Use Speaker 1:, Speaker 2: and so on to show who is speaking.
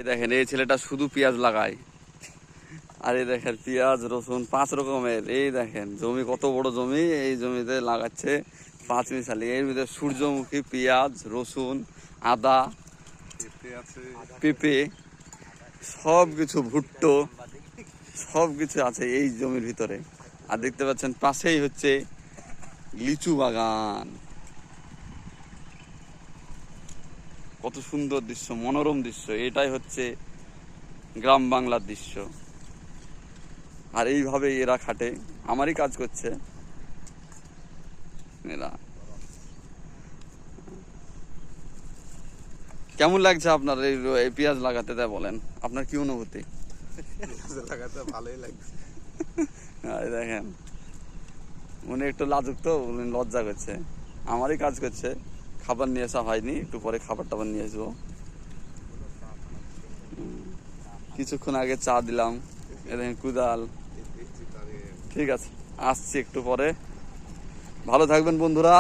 Speaker 1: এই দেখেন এই ছেলেটা শুধু পেঁয়াজ লাগায়। আর এই দেখেন পেঁয়াজ রসুন 5 রকমের। এই দেখেন জমি কত বড় জমি, এই জমিতে লাগাচ্ছে 5 মিশালি। এর ভিতরে সূর্যমুখী, পেঁয়াজ, রসুন, আদা, পেঁপে, সব কিছু, ভুট্টো, সব কিছু আছে এই জমির ভিতরে। আর দেখতে পাচ্ছেন পাশেই হচ্ছে লিচু বাগান। কত সুন্দর দৃশ্য, মনোরম দৃশ্য। এটাই হচ্ছে গ্রাম বাংলার দৃশ্য। আর এইভাবে এরা খাটে, আমারই কাজ করছে এরা। কেমন লাগছে আপনার এই পেঁয়াজ লাগাতে? তাই বলেন, আপনার কি অনুভূতি?
Speaker 2: লাগাতে ভালোই লাগছে।
Speaker 1: দেখেন উনি একটু লাজুক, তো উনি লজ্জা করছে। আমারই কাজ করছে। খাবার নিয়ে আসা হয়নি, একটু পরে খাবার টাবার নিয়ে আসবো। কিছুক্ষণ আগে চা দিলাম। দেখেন কুদাল। ঠিক আছে, আসছি একটু পরে। ভালো থাকবেন বন্ধুরা।